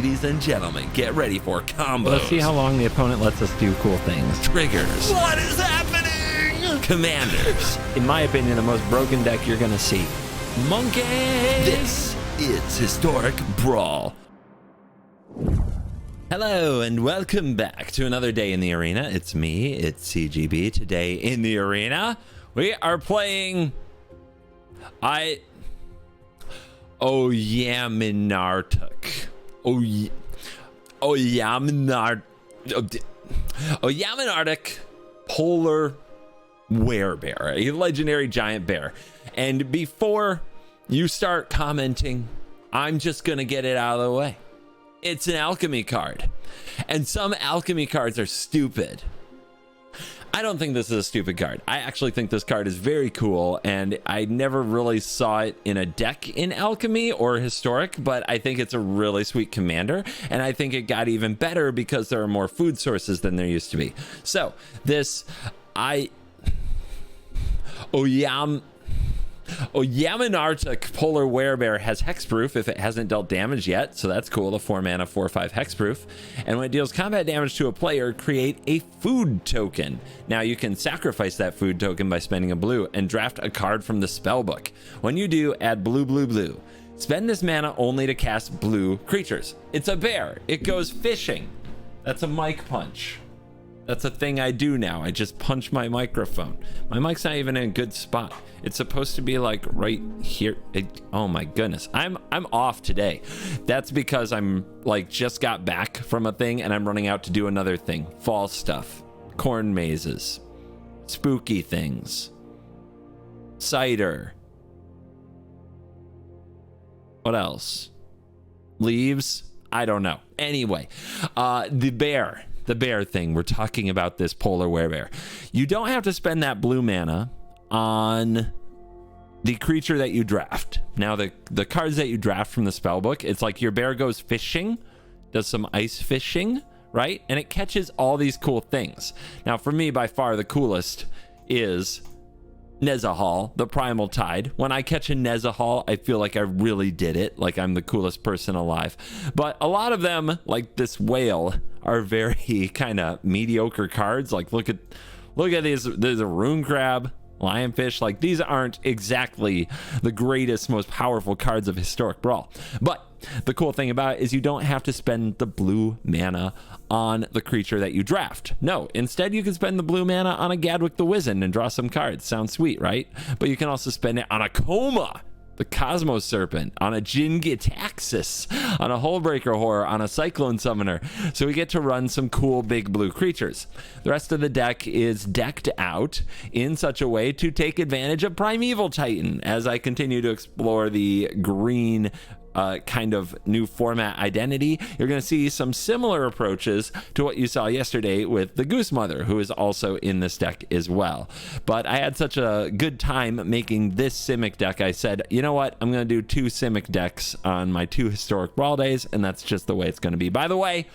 Ladies and gentlemen, get ready for combos. Let's see how long the opponent lets us do cool things. Triggers. What is happening? Commanders. In my opinion, the most broken deck you're gonna see. Monkeys. This is Historic Brawl. Hello and welcome back to another day in the arena. It's me, it's CGB. Today in the arena, we are playing Yaminartuk. Yaminartuk Polar Werebear, a legendary giant bear. And before you start commenting, I'm just gonna get it out of the way. It's an alchemy card, and some alchemy cards are stupid. I don't think this is a stupid card. I actually think this card is very cool, and I never really saw it in a deck in alchemy or historic, but I think it's a really sweet commander, and I think it got even better because there are more food sources than there used to be. So this Yaminartuk Polar Werebear has hexproof if it hasn't dealt damage yet, so that's cool. The 4 mana 4/5 hexproof, and when it deals combat damage to a player, create a food token. Now you can sacrifice that food token by spending a blue and draft a card from the spellbook. When you do, add blue. Spend this mana only to cast blue creatures. It's a bear. It goes fishing. That's a mic punch. That's a thing I do now. I just punch my microphone. My mic's not even in a good spot. It's supposed to be like right here. Oh my goodness. I'm off today. That's because I'm like just got back from a thing and I'm running out to do another thing. Fall stuff, corn mazes, spooky things, cider. What else? Leaves? I don't know. Anyway, the bear thing. We're talking about this polar werebear. You don't have to spend that blue mana on the creature that you draft. Now the cards that you draft from the spellbook, it's like your bear goes fishing, does some ice fishing, right? And it catches all these cool things. Now for me, by far the coolest is Nezahal, the Primal Tide. When I catch a Nezahal, I feel like I really did it, like I'm the coolest person alive. But a lot of them, like this whale, are very kind of mediocre cards. Like look at these. There's a rune crab, lionfish. Like these aren't exactly the greatest, most powerful cards of Historic Brawl. But the cool thing about it is you don't have to spend the blue mana on the creature that you draft. No, instead you can spend the blue mana on a Gadwick the Wizened and draw some cards. Sounds sweet, right? But you can also spend it on a Coma, the Cosmos Serpent, on a Jin-Gitaxias, on a Hullbreaker Horror, on a Cyclone Summoner. So we get to run some cool big blue creatures. The rest of the deck is decked out in such a way to take advantage of Primeval Titan as I continue to explore the green kind of new format identity. You're going to see some similar approaches to what you saw yesterday with the Goose Mother, who is also in this deck as well. But I had such a good time making this Simic deck, I said, you know what, I'm going to do 2 Simic decks on my 2 Historic Brawl days, and that's just the way it's going to be. By the way,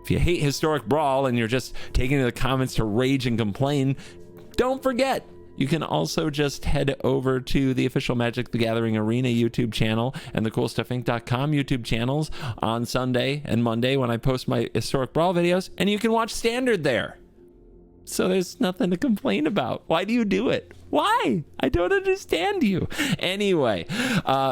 if you hate Historic Brawl and you're just taking to the comments to rage and complain, don't forget, you can also just head over to the official Magic the Gathering Arena YouTube channel and the CoolStuffInc.com YouTube channels on Sunday and Monday when I post my Historic Brawl videos, and you can watch Standard there. So there's nothing to complain about. Why do you do it? Why? I don't understand you. Anyway,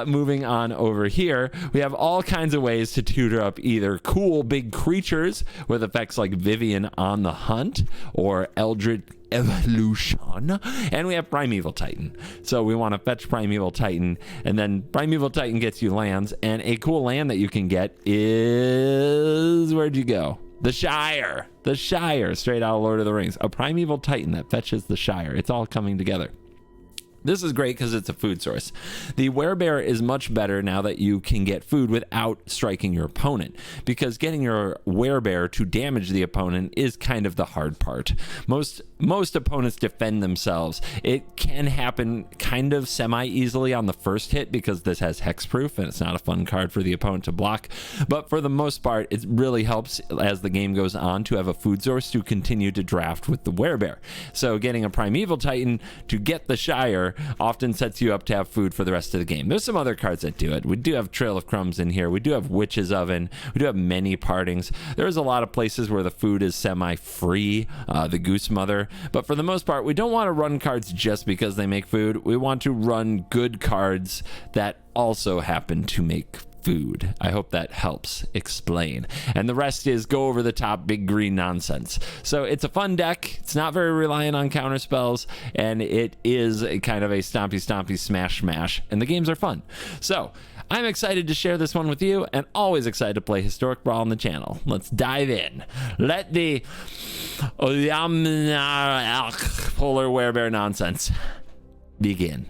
moving on over here, we have all kinds of ways to tutor up either cool big creatures with effects like Vivian on the Hunt or Eldritch Evolution, and we have Primeval Titan. So we want to fetch Primeval Titan, and then Primeval Titan gets you lands, and a cool land that you can get is, where'd you go? The Shire, straight out of Lord of the Rings. A Primeval Titan that fetches the Shire. It's all coming together. This is great because it's a food source. The Werebear is much better now that you can get food without striking your opponent, because getting your Werebear to damage the opponent is kind of the hard part. Most opponents defend themselves. It can happen kind of semi-easily on the first hit because this has hexproof and it's not a fun card for the opponent to block. But for the most part, it really helps as the game goes on to have a food source to continue to draft with the Werebear. So getting a Primeval Titan to get the Shire often sets you up to have food for the rest of the game. There's some other cards that do it. We do have Trail of Crumbs in here. We do have Witch's Oven. We do have many partings. There's a lot of places where the food is semi-free, the Goose Mother. But for the most part, we don't want to run cards just because they make food. We want to run good cards that also happen to make food. I hope that helps explain. And the rest is go over the top big green nonsense. So it's a fun deck. It's not very reliant on counter spells, and it is a kind of a stompy smash, and the games are fun. So I'm excited to share this one with you, and always excited to play Historic Brawl on the channel. Let's dive in. Let the polar werebear nonsense begin.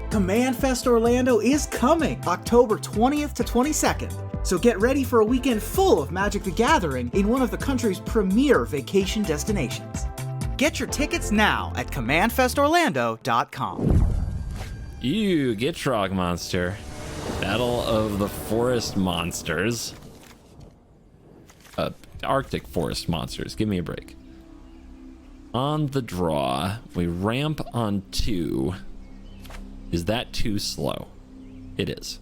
Command Fest Orlando is coming October 20th to 22nd, so get ready for a weekend full of Magic the Gathering in one of the country's premier vacation destinations. Get your tickets now at commandfestorlando.com. You Gitrog monster. Battle of the Forest Monsters. Arctic Forest Monsters. Give me a break. On the draw, we ramp on 2. Is that too slow? It is.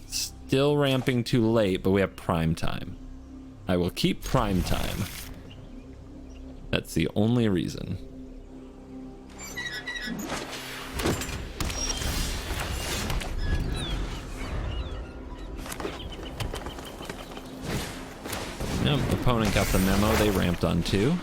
Still ramping too late, but we have prime time. I will keep prime time. That's the only reason. Yep, opponent got the memo. They ramped on 2.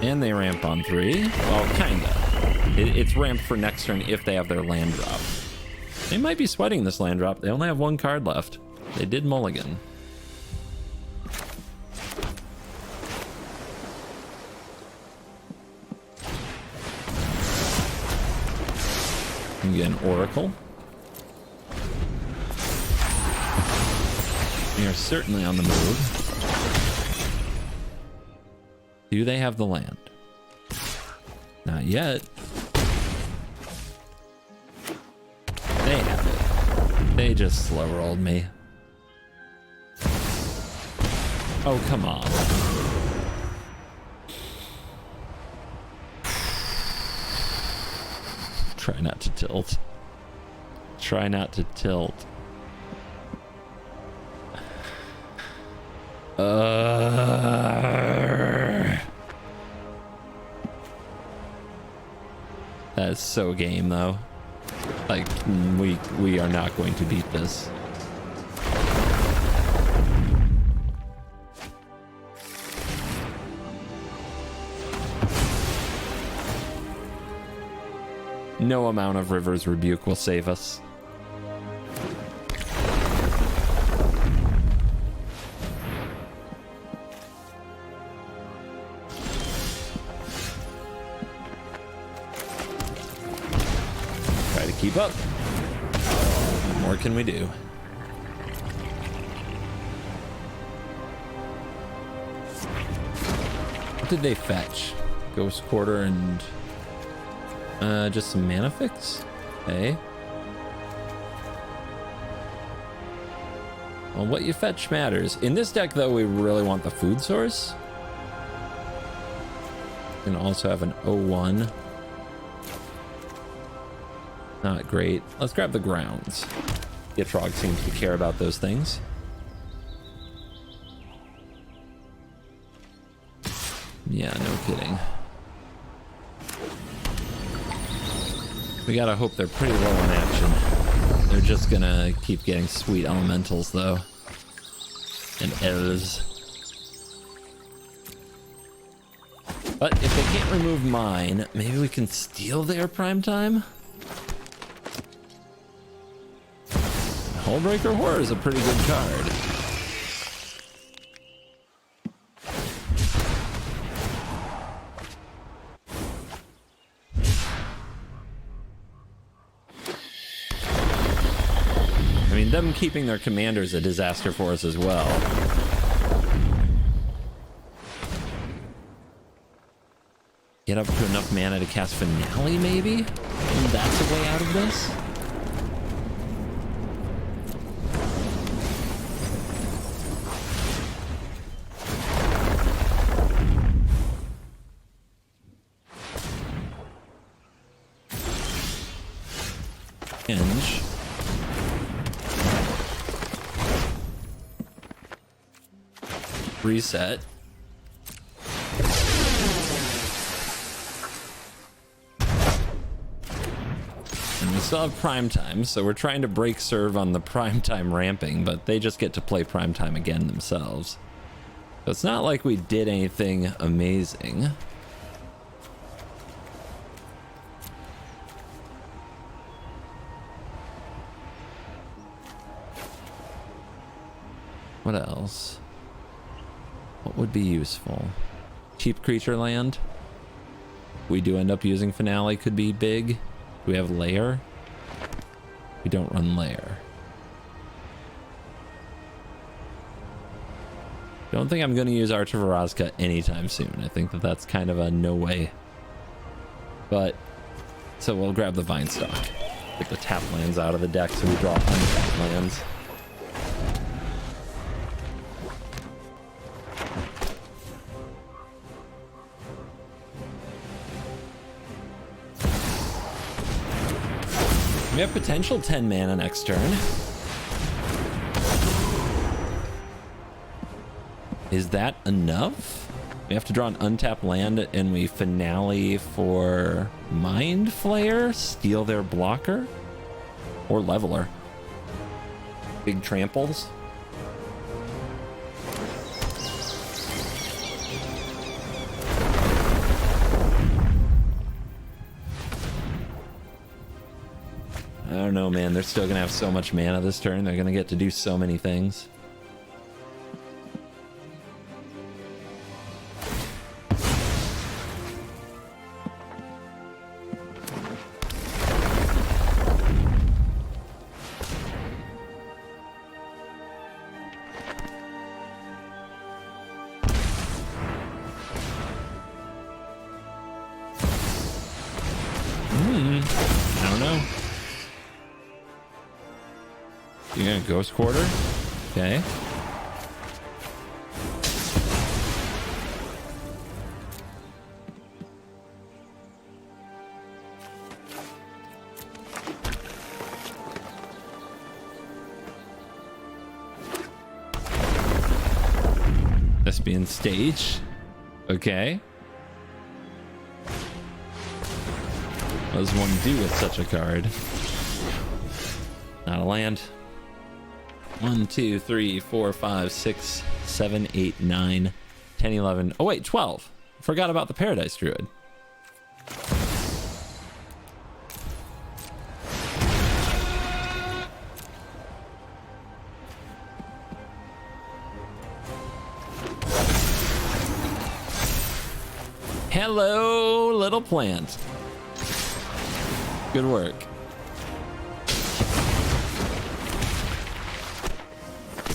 And they ramp on 3. Well, kinda. It's ramped for next turn if they have their land drop. They might be sweating this land drop. They only have 1 card left. They did mulligan. You get an Oracle. We are certainly on the move. Do they have the land? Not yet. They have it. They just slow rolled me. Oh, come on. Try not to tilt. Try not to tilt. That is so game, though. Like, we are not going to beat this. No amount of River's Rebuke will save us. Try to keep up. What more can we do? What did they fetch? Ghost Quarter and... just some mana fix? Okay. Well, what you fetch matters. In this deck, though, we really want the food source. And also have an 0-1. Not great. Let's grab the grounds. Gitrog seems to care about those things. Yeah, no kidding. We gotta hope they're pretty low in action. They're just gonna keep getting sweet elementals, though. And elves. But if they can't remove mine, maybe we can steal their prime time? Hullbreaker Horror is a pretty good card. I mean, them keeping their commanders a disaster for us as well. Get up to enough mana to cast Finale, maybe? And that's a way out of this? Hinge. Reset. And we still have prime time, so we're trying to break serve on the prime time ramping, but they just get to play prime time again themselves. So it's not like we did anything amazing. What else? What would be useful? Cheap creature land. We do end up using Finale, could be big. Do we have Lair? We don't run Lair. Don't think I'm going to use Arch of Orazka anytime soon. I think that that's kind of a no way. But, so we'll grab the Vine Stalk. Take the tap lands out of the deck so we draw untapped lands. We have potential 10 mana next turn. Is that enough? We have to draw an untapped land and we Finale for Mind Flayer, steal their blocker, or Leveler. Big tramples. I don't know, man. They're still gonna have so much mana this turn. They're gonna get to do so many things. I don't know. You're gonna Ghost Quarter? Okay. Thespian Stage. Okay. What does one do with such a card? Not a land. 1, 2, 3, 4, 5, 6, 7, 8, 9, 10, 11. Oh, wait, 12. Forgot about the Paradise Druid. Hello, little plant. Good work.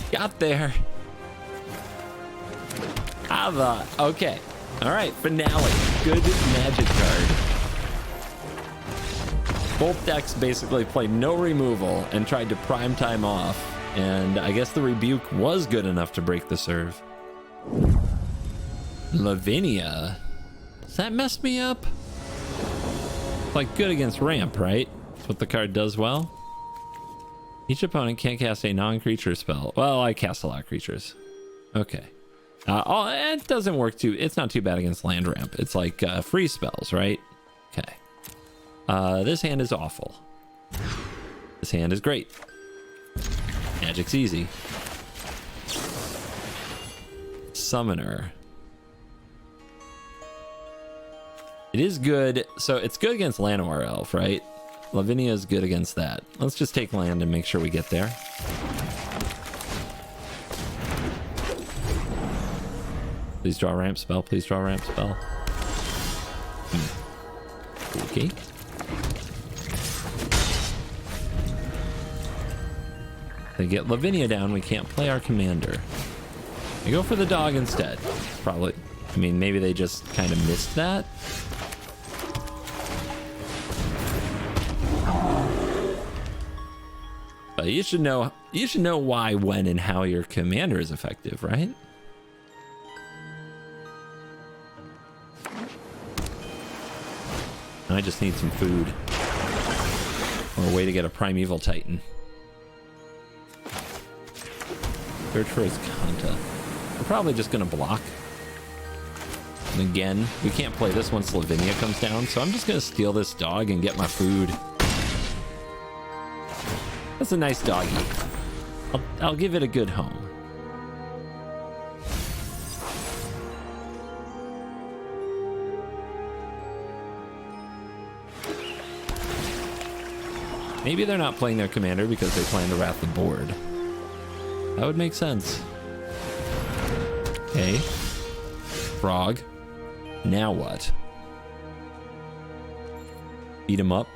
Got there. Ava. Okay. All right. Finale. Good magic card. Both decks basically played no removal and tried to prime time off. And I guess the Rebuke was good enough to break the serve. Lavinia. Does that mess me up? It's like good against ramp, right? That's what the card does well. Each opponent can't cast a non-creature spell. Well, I cast a lot of creatures. Okay. Oh, it doesn't work too. It's not too bad against land ramp. It's like free spells, right? Okay. This hand is awful. This hand is great. Magic's easy. Summoner. It is good. So it's good against Llanowar Elf, right? Lavinia is good against that. Let's just take land and make sure we get there. Please draw a ramp spell. Please draw a ramp spell. Okay. They get Lavinia down. We can't play our commander. I go for the dog instead. Probably. I mean, maybe they just kind of missed that. But you should know why, when, and how your commander is effective, right? I just need some food. Or a way to get a primeval titan. Search for his Kanta. We're probably just gonna block. And again, we can't play this once Lavinia comes down, so I'm just gonna steal this dog and get my food. That's a nice doggy. I'll give it a good home. Maybe they're not playing their commander because they plan to wrath the board. That would make sense. Okay. Frog. Now what? Beat him up.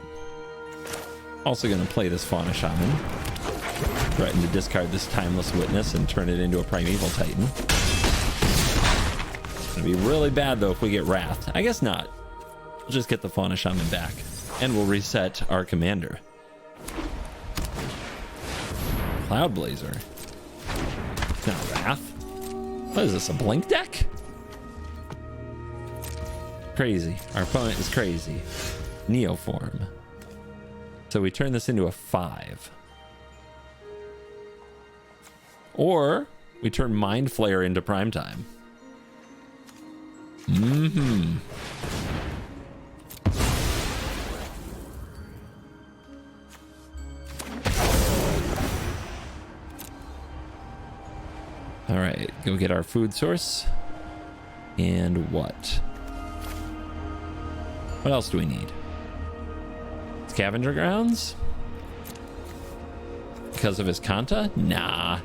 Also gonna play this Fauna Shaman. Threaten to discard this Timeless Witness and turn it into a Primeval Titan. It's gonna be really bad though if we get Wrath. I guess not. We'll just get the Fauna Shaman back. And we'll reset our commander. Cloud Blazer. It's not Wrath. What is this, a blink deck? Crazy. Our opponent is crazy. Neoform. So we turn this into a 5. Or we turn Mind Flayer into primetime. Mm-hmm. All right, go get our food source. And what? What else do we need? Scavenger grounds? Because of his Kanta? Nah.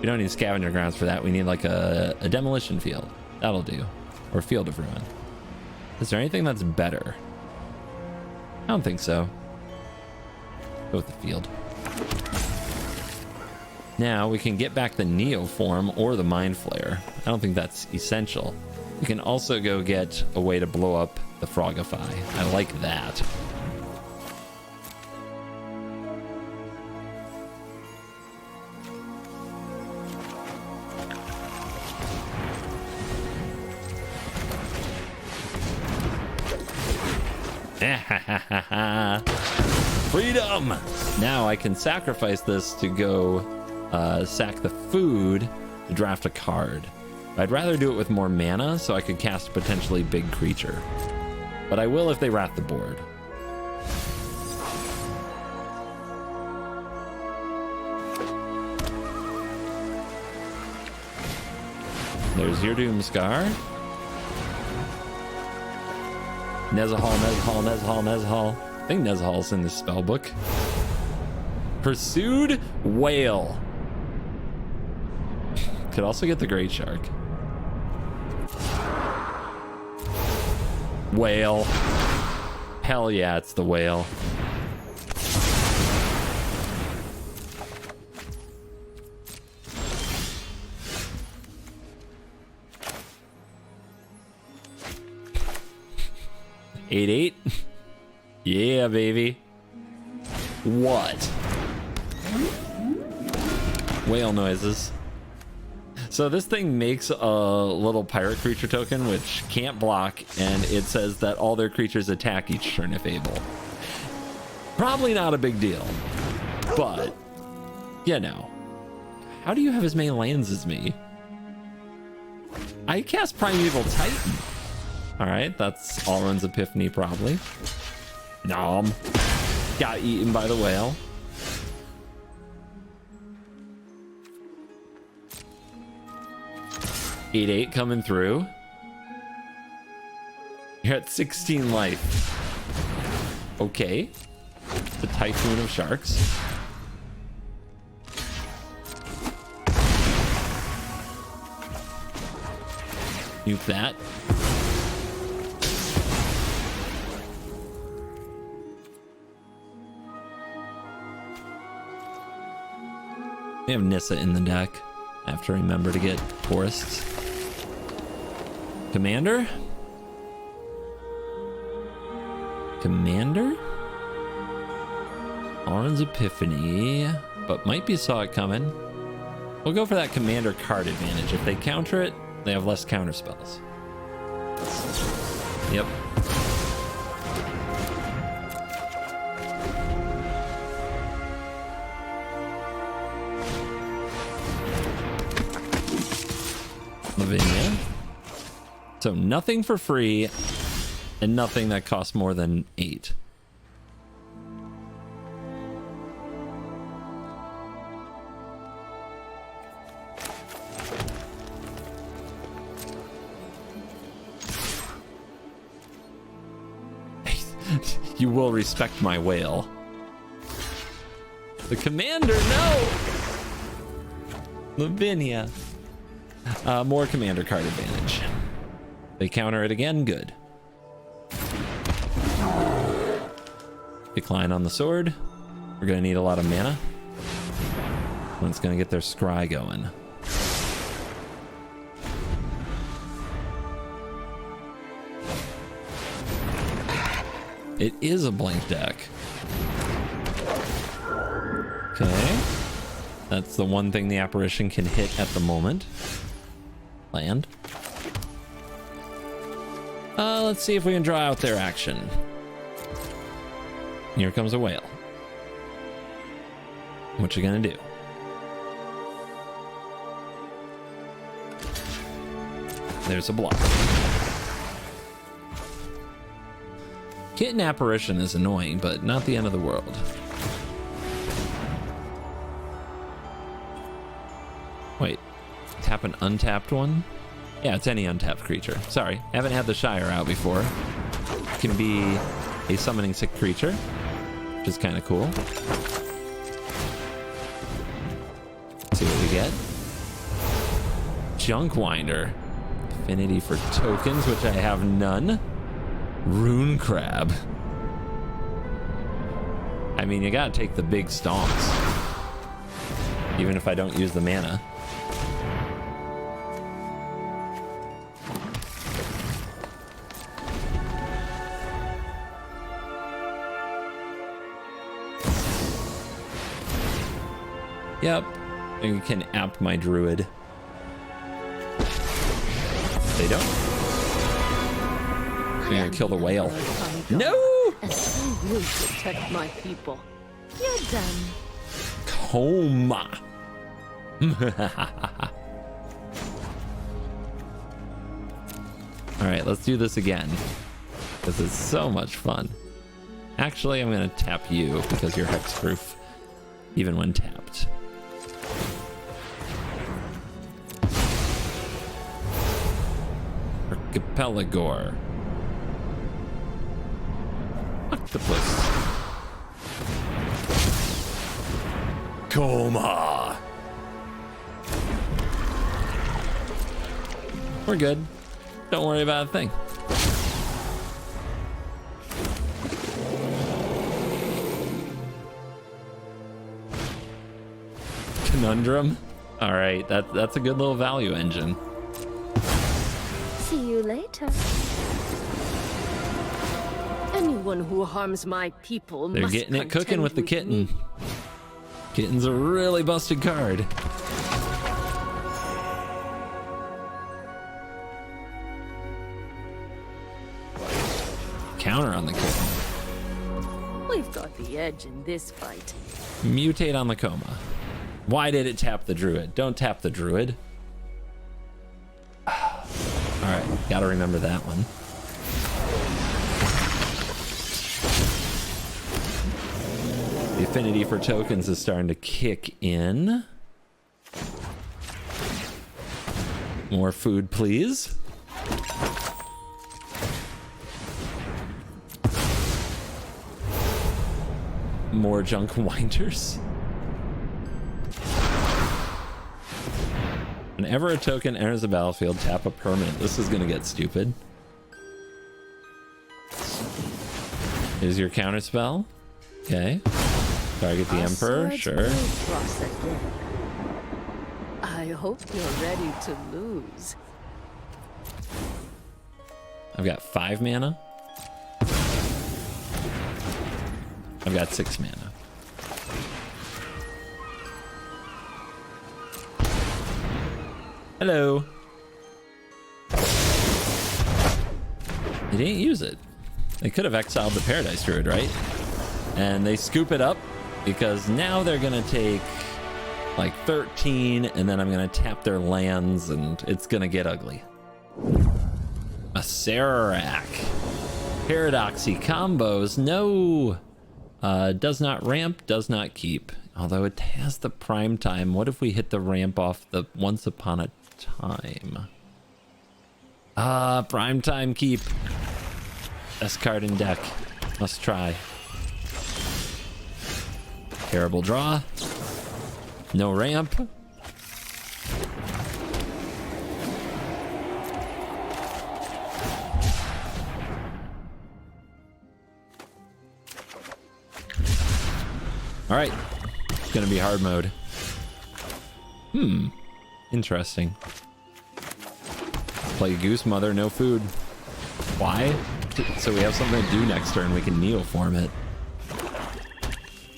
We don't need scavenger grounds for that. We need like a demolition field. That'll do. Or field of ruin. Is there anything that's better? I don't think so. Go with the field. Now we can get back the Neoform or the Mind Flayer. I don't think that's essential. We can also go get a way to blow up the Frogify. I like that. Freedom! Now I can sacrifice this to go sack the food to draft a card. I'd rather do it with more mana so I could cast a potentially big creature. But I will if they wrath the board. There's your Doomscar. Nezahal, Nezahal, Nezahal, Nezahal. I think Nezahal's in the spellbook. Pursued Whale. Could also get the Great Shark. Whale. Hell yeah, it's the whale. Eight. Yeah, baby. What? Whale noises. So this thing makes a little pirate creature token which can't block, and it says that all their creatures attack each turn if able. Probably not a big deal, but you know, how do you have as many lands as me? I cast Primeval Titan. All right, that's Alrund's Epiphany probably. Nom. Got eaten by the whale. Eight coming through. You're at 16 life. Okay. The Typhoon of Sharks. Nuke that. We have Nissa in the deck. I have to remember to get forests. Commander? Commander? Orange Epiphany, but might be saw it coming. We'll go for that commander card advantage. If they counter it, they have less counter spells. Yep. Lavinia. So nothing for free and nothing that costs more than 8. You will respect my whale. The commander, no! Lavinia. More commander card advantage. They counter it again, good. Decline on the sword. We're gonna need a lot of mana. One's gonna get their scry going. It is a blank deck. Okay. That's the one thing the apparition can hit at the moment. Land. Let's see if we can draw out their action. Here comes a whale. What you gonna do? There's a block. Kitten apparition is annoying, but not the end of the world. Wait, tap an untapped one? Yeah, it's any untapped creature. Sorry, haven't had the Shire out before. It can be a summoning sick creature, which is kind of cool. Let's see what we get. Junkwinder. Affinity for tokens, which I have none. Rune Crab. I mean, you gotta take the big stomps. Even if I don't use the mana. Yep, and you can amp my druid. They don't. I'm gonna kill the whale. No! You protect my people. You're done. Coma. All right, let's do this again. This is so much fun. Actually, I'm gonna tap you because you're hexproof, even when tapped. Archipelagor. Octopus. Coma. We're good. Don't worry about a thing. Conundrum. All right, that's a good little value engine. See you later. Anyone who harms my people They're must getting it cooking contend with the kitten. me. Kitten's a really busted card. Counter on the kitten. We've got the edge in this fight. Mutate on the coma. Why did it tap the druid? Don't tap the druid. Alright, gotta remember that one. The affinity for tokens is starting to kick in. More food, please. More junk winders. Whenever a token enters the battlefield, tap a permanent. This is gonna get stupid. Here's your counter spell. Okay. Target the Emperor, sure. I hope you're ready to lose. I've got 5 mana. I've got 6 mana. Hello. They didn't use it. They could have exiled the Paradise Druid, right? And they scoop it up because now they're going to take like 13 and then I'm going to tap their lands and it's going to get ugly. A Serac. Paradoxy combos. No. Does not ramp, does not keep. Although it has the prime time. What if we hit the ramp off the Once Upon a Time? Prime time keep. Best card in deck. Must try. Terrible draw. No ramp. All right. It's gonna be hard mode. Interesting. Play Goose Mother, no food. Why? So we have something to do next turn. We can Neoform it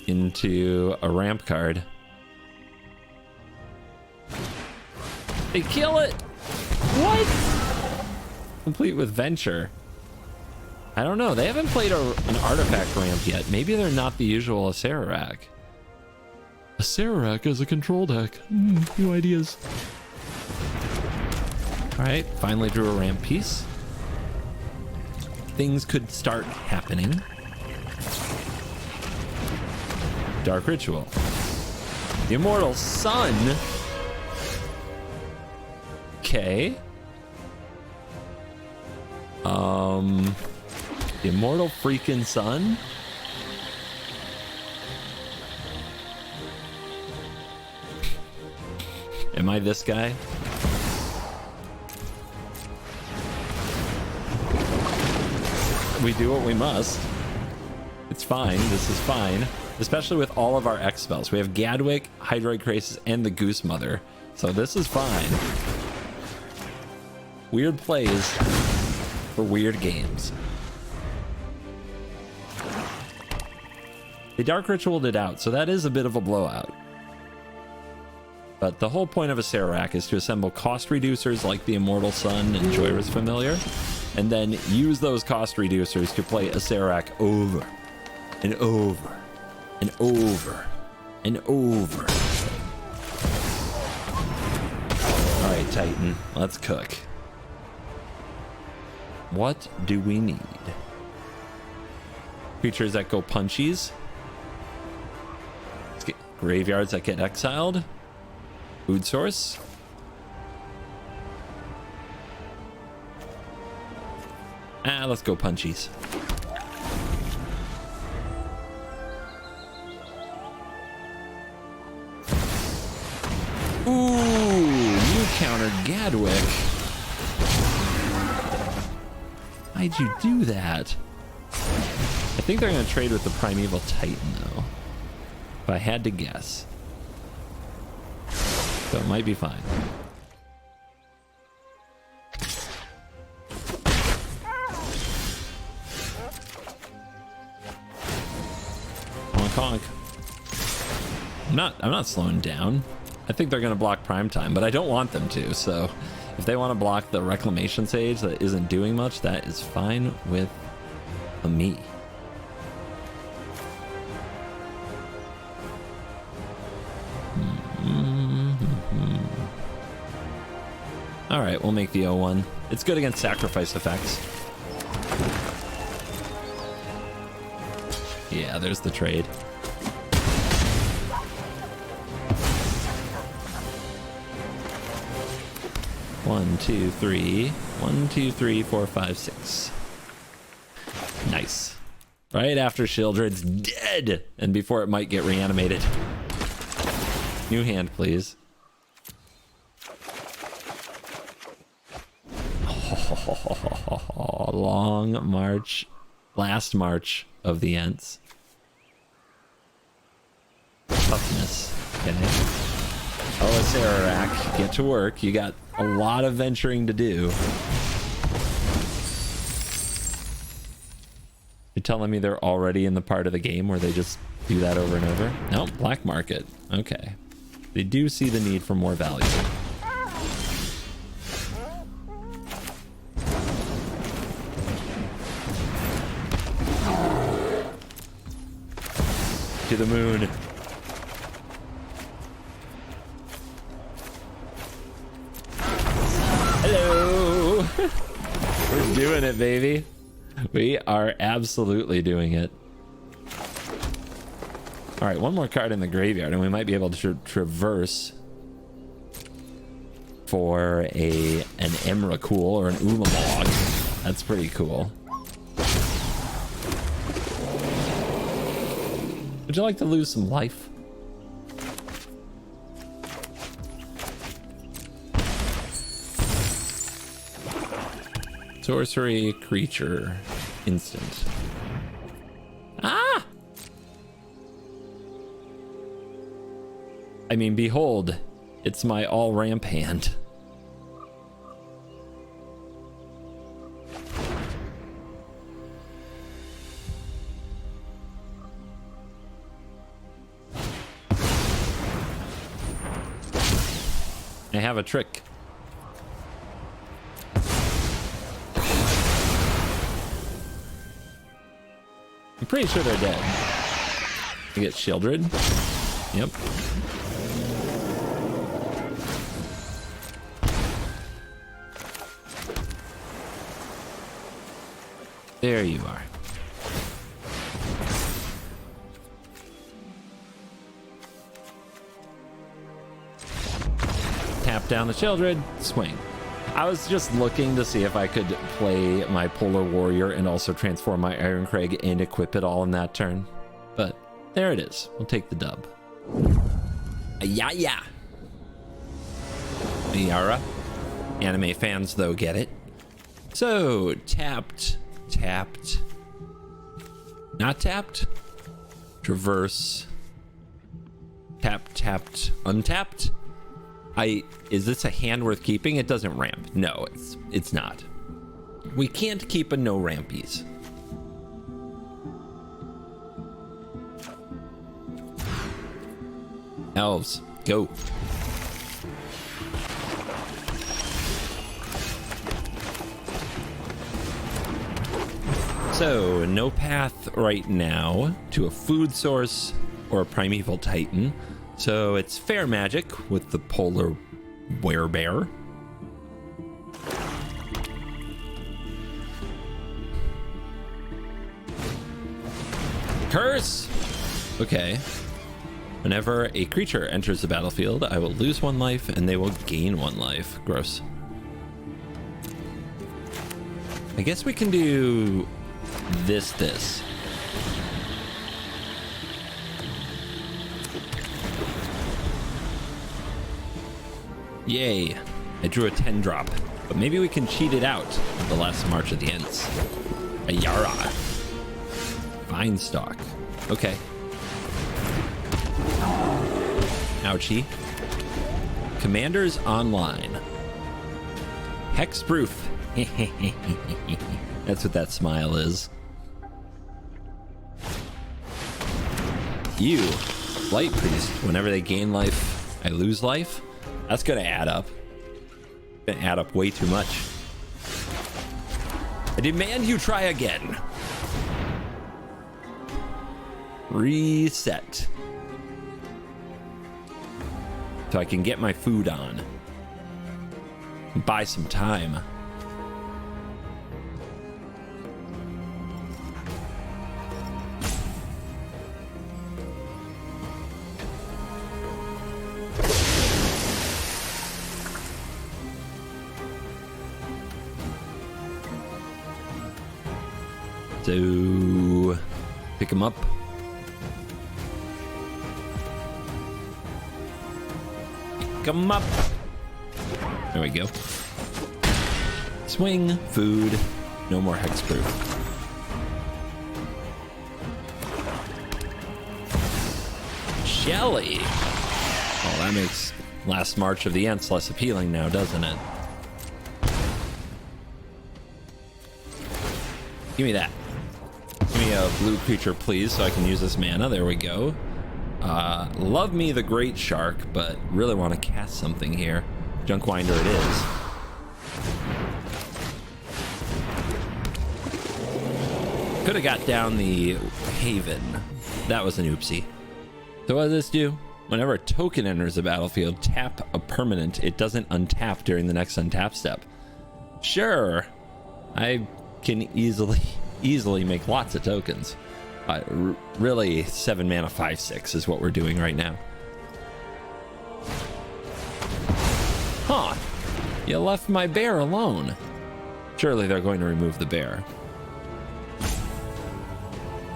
into a ramp card. They kill it! What? Complete with Venture. I don't know. They haven't played an artifact ramp yet. Maybe they're not the usual Serac. A Serac as a control deck. New ideas. Alright, finally drew a ramp piece. Things could start happening. Dark Ritual. The Immortal Sun. Okay. The Immortal freaking Sun. Am I this guy? We do what we must. It's fine. This is fine. Especially with all of our X spells. We have Gadwick, Hydroid Krasis, and the Goose Mother. So this is fine. Weird plays for weird games. They Dark Ritualed it out, so that is a bit of a blowout. But the whole point of a Serac is to assemble cost reducers like the Immortal Sun and Joyra's Familiar, and then use those cost reducers to play a Serac over and over and over and over. All right, Titan, let's cook. What do we need? Creatures that go punchies. Let's get graveyards that get exiled. Food source. Let's go punchies. Ooh, you countered Gadwick. Why'd you do that? I think they're going to trade with the Primeval Titan, though. If I had to guess. So it might be fine. Honk honk. I'm not slowing down. I think they're gonna block prime time, but I don't want them to, so if they want to block the Reclamation Sage that isn't doing much, that is fine with me. All right, we'll make the 0-1. It's good against sacrifice effects. Yeah, there's the trade. One, two, three. 1, 2, 3, 4, 5, 6. Nice. Right after Shieldred's dead, and before it might get reanimated. New hand, please. Oh, long march. Last march of the Ents. Toughness. Okay. Oh, a Sararak. Get to work. You got a lot of venturing to do. You're telling me they're already in the part of the game where they just do that over and over? No, black market. Okay. They do see the need for more value. To the moon. Hello. We're doing it, baby. We are absolutely doing it. All right, one more card in the graveyard, and we might be able to traverse for an Emrakul or an Ulamog. That's pretty cool. Would you like to lose some life? Sorcery creature instant. Ah! I mean, behold, it's my all ramp hand. I have a trick. I'm pretty sure they're dead. You get shielded. Yep. There you are. Tap down the children, swing. I was just looking to see if I could play my Polar Warrior and also transform my Iron Crag and equip it all in that turn. But there it is. We'll take the dub. Yeah. Yara. Anime fans, though, get it. So, tapped. Not tapped. Traverse. Tapped. Untapped. Is this a hand worth keeping? It doesn't ramp. No, it's not. We can't keep a no rampies. Elves, go. So, no path right now to a food source or a primeval titan. So it's fair magic with the polar werebear. Curse! Okay. Whenever a creature enters the battlefield, I will lose 1 life and they will gain 1 life. Gross. I guess we can do this. Yay, I drew a 10 drop, but maybe we can cheat it out at the last March of the Ents. A Yara. Vinestock. Okay. Ouchie. Commanders online. Hexproof. That's what that smile is. You, Light Priest, whenever they gain life, I lose life. That's gonna add up. Gonna add up way too much. I demand you try again. Reset. So I can get my food on. Buy some time. So, pick him up. Pick him up. There we go. Swing, food, no more hexproof. Shelly. Oh, that makes Last March of the Ants less appealing now, doesn't it? Give me that. Give me a blue creature, please, so I can use this mana. There we go. Love me the Great Shark, but really want to cast something here. Junkwinder it is. Could have got down the Haven. That was an oopsie. So what does this do? Whenever a token enters the battlefield, tap a permanent. It doesn't untap during the next untap step. Sure. I can easily make lots of tokens. Really, 7 mana 5/6 is what we're doing right now. Huh. You left my bear alone. Surely they're going to remove the bear.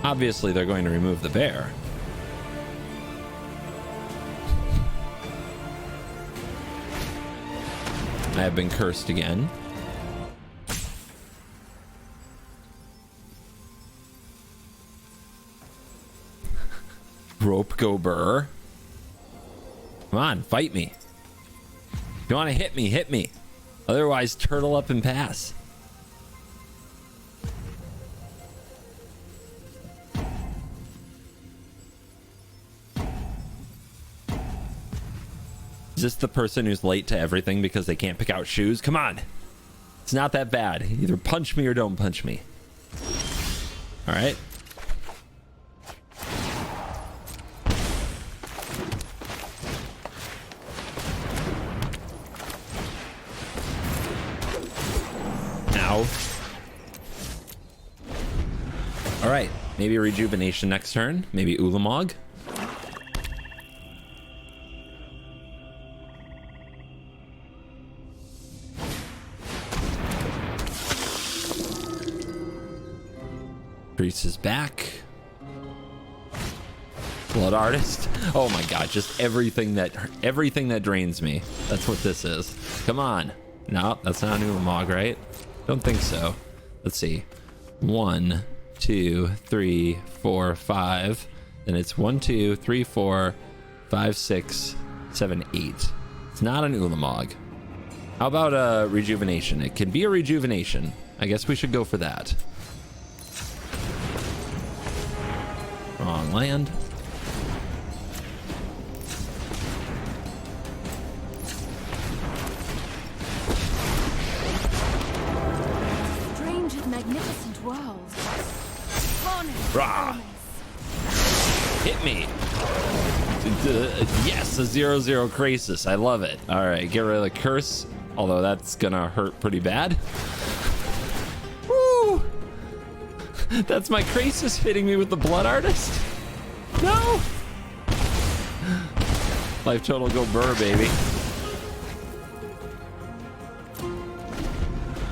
Obviously, they're going to remove the bear. I have been cursed again. Rope go burr. Come on, fight me. If you want to hit me, hit me. Otherwise, turtle up and pass. Is this the person who's late to everything because they can't pick out shoes? Come on. It's not that bad. Either punch me or don't punch me. All right. Ow. All right. Maybe rejuvenation next turn. Maybe Ulamog. Priest is back. Blood Artist. Oh my god, just everything that drains me. That's what this is. Come on. No, that's not an Ulamog, right? Don't think so. Let's see. 1, 2, 3, 4, 5. Then it's 1, 2, 3, 4, 5, 6, 7, 8. It's not an Ulamog. How about a rejuvenation? It can be a rejuvenation. I guess we should go for that. Wrong land. Strange and magnificent world. Rah! Hit me. Yes, a 0/0 Crisis. I love it. All right, get rid of the curse. Although that's gonna hurt pretty bad. Woo! That's my Crisis hitting me with the Blood Artist. No. Life total go burr, baby.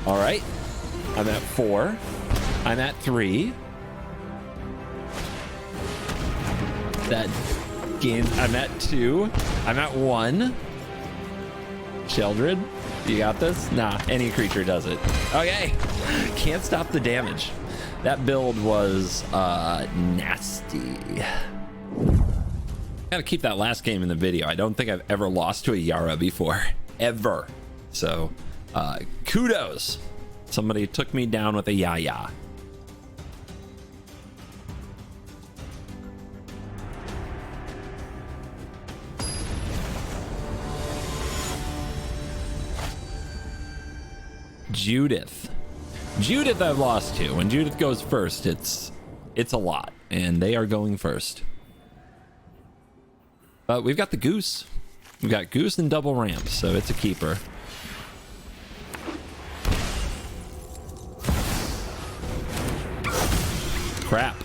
All right. I'm at 4. I'm at 3. That gains. I'm at 2. I'm at 1. Sheldred, you got this? Nah, any creature does it. Okay. Can't stop the damage. That build was nasty. Gotta keep that last game in the video. I don't think I've ever lost to a Yara before. Ever. So, kudos. Somebody took me down with a Yaya. Judith. Judith I've lost to. When Judith goes first, it's a lot. And they are going first. But we've got the Goose. We've got Goose and double ramp, so it's a keeper. Crap.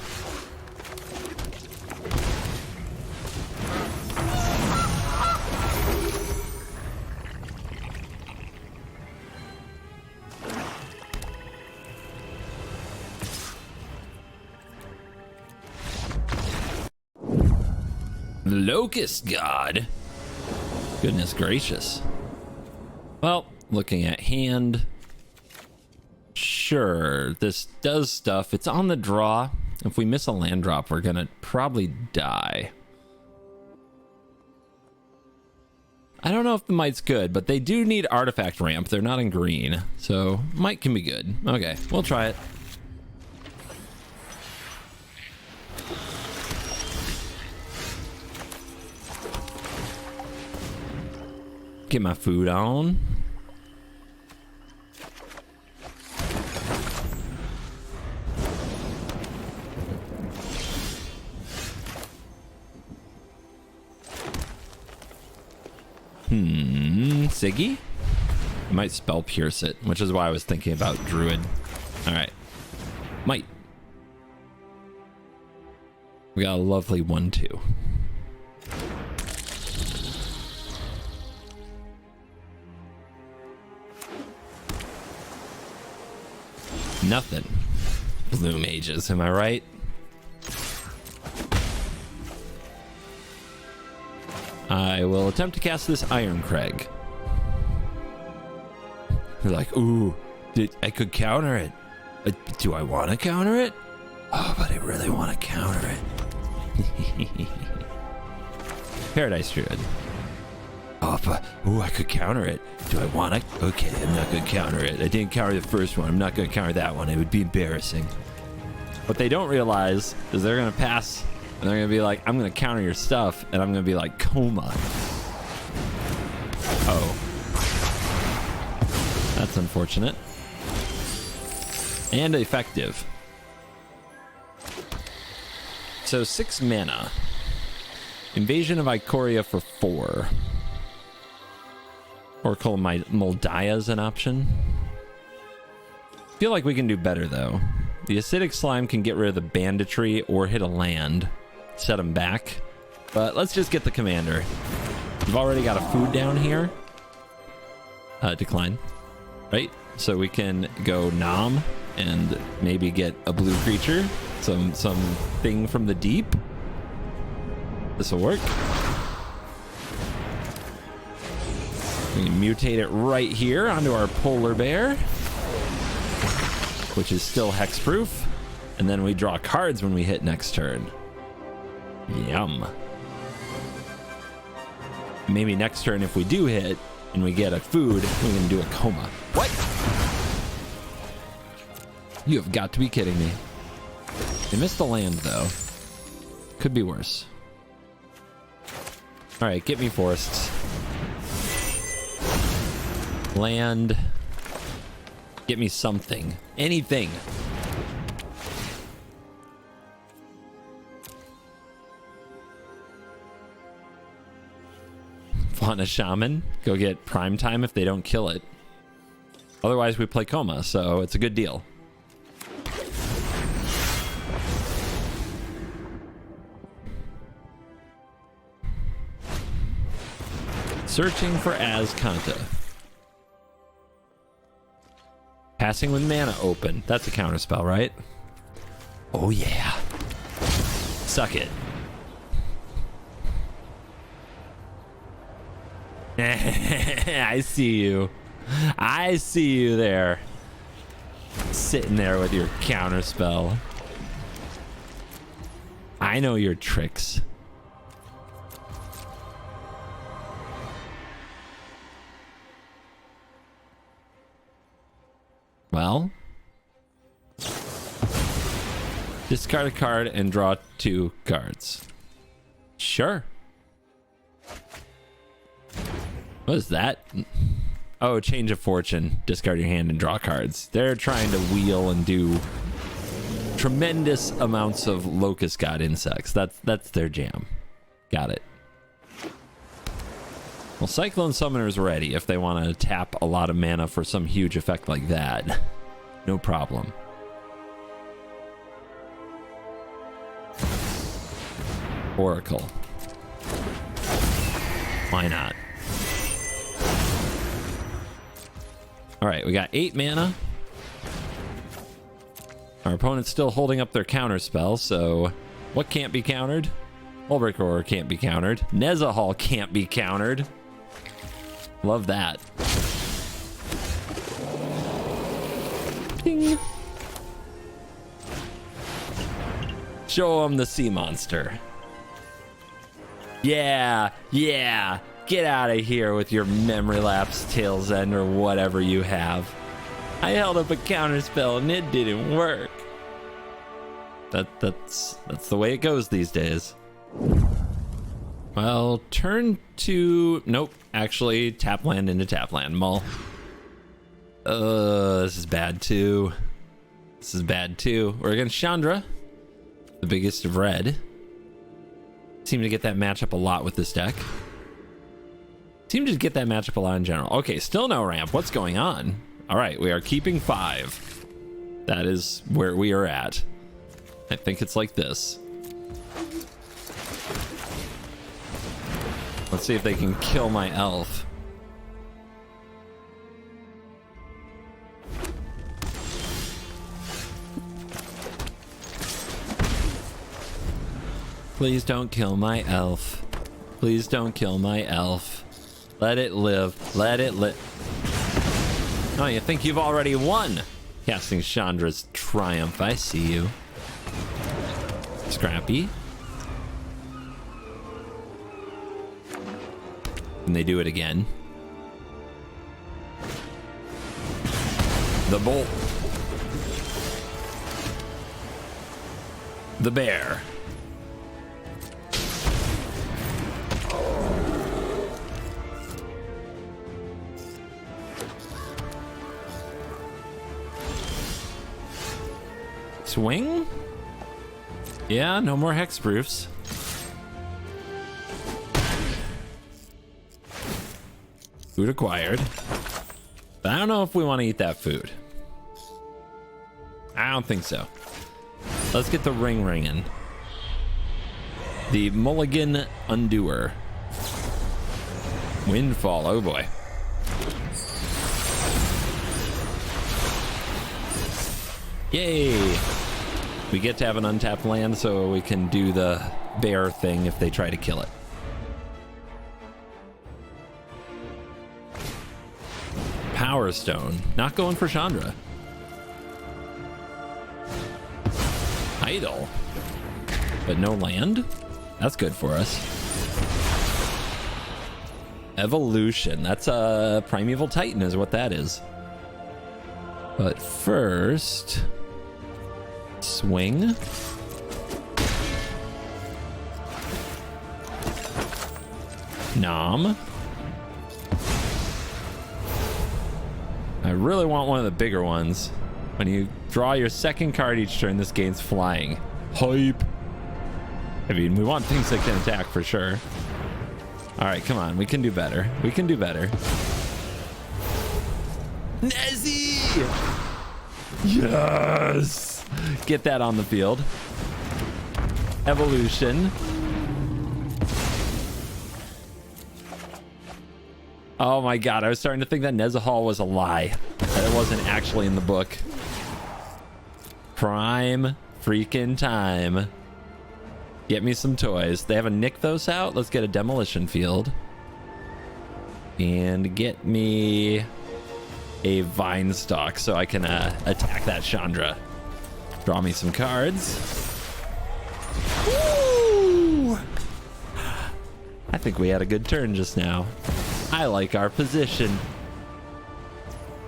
Locus God. Goodness gracious. Well, looking at hand. Sure, this does stuff. It's on the draw. If we miss a land drop, we're gonna probably die. I don't know if the might's good, but they do need artifact ramp. They're not in green, so might can be good. Okay, we'll try it. Get my food on. Siggy? I might spell pierce it, which is why I was thinking about druid. All right. Might. We got a lovely 1-2. Nothing. Blue mages, am I right? I will attempt to cast this Iron Crag. You're like, ooh, I could counter it. Do I want to counter it? Oh, but I really want to counter it. Paradise Druid. Oh, but ooh, I could counter it. Do I want to? Okay, I'm not going to counter it. I didn't counter the first one. I'm not going to counter that one. It would be embarrassing. What they don't realize is they're going to pass, and they're going to be like, I'm going to counter your stuff, and I'm going to be like, coma. Oh. That's unfortunate. And effective. So 6 mana. Invasion of Ikoria for 4. Oracle Moldaya is an option. Feel like we can do better though. The acidic slime can get rid of the banditry or hit a land. Set them back. But let's just get the commander. We've already got a food down here. Decline. Right? So we can go Nom and maybe get a blue creature. Some thing from the deep. This will work. We can mutate it right here onto our polar bear, which is still hexproof. And then we draw cards when we hit next turn. Yum. Maybe next turn, if we do hit and we get a food, we can do a coma. What? You have got to be kidding me. They missed the land, though. Could be worse. All right, get me forests. Land. Get me something. Anything. Want a shaman? Go get prime time if they don't kill it. Otherwise, we play coma, so it's a good deal. Searching for Azkanta. Passing with mana open. That's a counterspell, right? Oh yeah. Suck it. I see you. I see you there. Sitting there with your counterspell. I know your tricks. Well, discard a card and draw 2 cards. Sure. What is that? Oh, change of fortune. Discard your hand and draw cards. They're trying to wheel and do tremendous amounts of Locus God insects. That's their jam. Got it. Well, Cyclone Summoner's ready if they want to tap a lot of mana for some huge effect like that. No problem. Oracle. Why not? All right, we got 8 mana. Our opponent's still holding up their counter spell, so what can't be countered? Hullbreaker Aura can't be countered. Nezahal can't be countered. Love that. Ding. Show him the sea monster. Yeah, yeah. Get out of here with your memory lapse, Tail's End, or whatever you have. I held up a counter spell and it didn't work. That's the way it goes these days. Well, turn to... Nope, actually, tap land into tap land. Mull. This is bad too. This is bad too. We're against Shandra, the biggest of red. Seem to get that matchup a lot with this deck. Seem to get that matchup a lot in general. Okay, still no ramp. What's going on? All right, we are keeping 5. That is where we are at. I think it's like this. Let's see if they can kill my elf. Please don't kill my elf. Please don't kill my elf. Let it live. Let it live. Oh, you think you've already won? Casting Chandra's Triumph. I see you. Scrappy. And they do it again. The bolt. The bear. Swing? Yeah, no more hexproofs. Food acquired. But I don't know if we want to eat that food. I don't think so. Let's get the ring ringing. The Mulligan Undoer. Windfall, oh boy. Yay! We get to have an untapped land so we can do the bear thing if they try to kill it. Power Stone. Not going for Shandra. Idle. But no land? That's good for us. Evolution. That's a Primeval Titan is what that is. But first... Swing. Nom. I really want one of the bigger ones. When you draw your second card each turn, this gains flying. Hype. I mean, we want things that can attack for sure. All right, come on. We can do better. We can do better. Nezzy! Yes! Get that on the field. Evolution. Oh my god, I was starting to think that Nezahal was a lie. That it wasn't actually in the book. Prime freaking time. Get me some toys. They have a Nykthos out. Let's get a demolition field. And get me a vine stalk so I can attack that Shandra. Draw me some cards. Woo! I think we had a good turn just now. I like our position.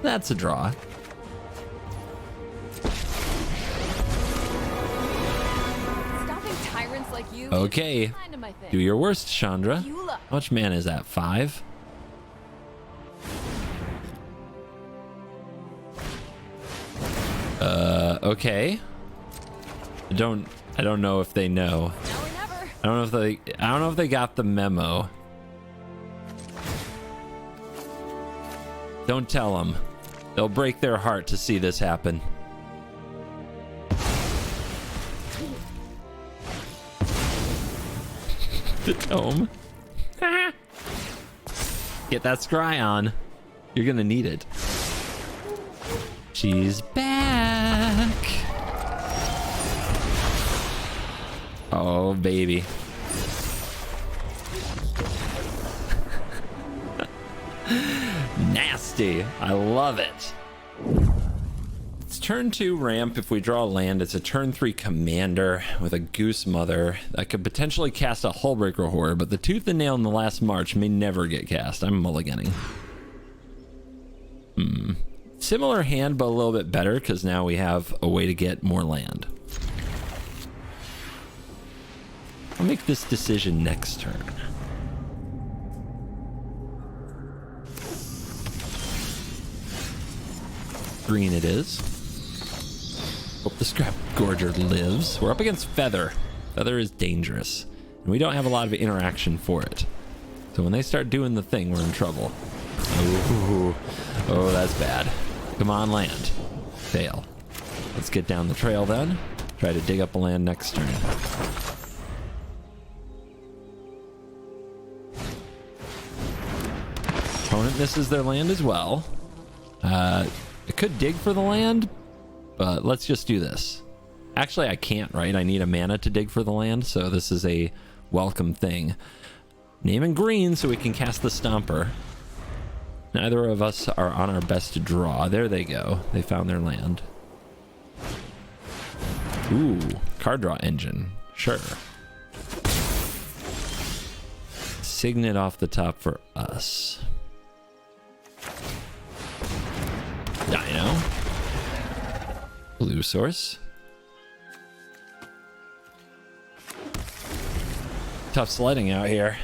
That's a draw. Stopping tyrants like you. Okay. Kind of my thing. Do your worst, Shandra. How much mana is that? 5? Okay. I don't know if they know. Now or never. I don't know if they got the memo. Don't tell them. They'll break their heart to see this happen. The tome. Get that scry on. You're gonna need it. She's back. Oh, baby. Nasty. I love it. It's turn 2 ramp. If we draw land, it's a turn 3 commander with a Goose Mother that could potentially cast a Hullbreaker Horror, but the Tooth and Nail in the last march may never get cast. I'm mulliganing. Similar hand, but a little bit better because now we have a way to get more land. I'll make this decision next turn. Green it is. Hope the Scrap Gorger lives. We're up against Feather. Feather is dangerous, and we don't have a lot of interaction for it. So when they start doing the thing, we're in trouble. Ooh. Oh, that's bad. Come on, land. Fail. Let's get down the trail then. Try to dig up a land next turn. Opponent misses their land as well. I could dig for the land, but let's just do this. Actually, I can't, right? I need a mana to dig for the land, so this is a welcome thing. Naming green so we can cast the Stomper. Neither of us are on our best draw. There they go. They found their land. Ooh, card draw engine. Sure. Signet off the top for us. Dino. Blue source. Tough sledding out here.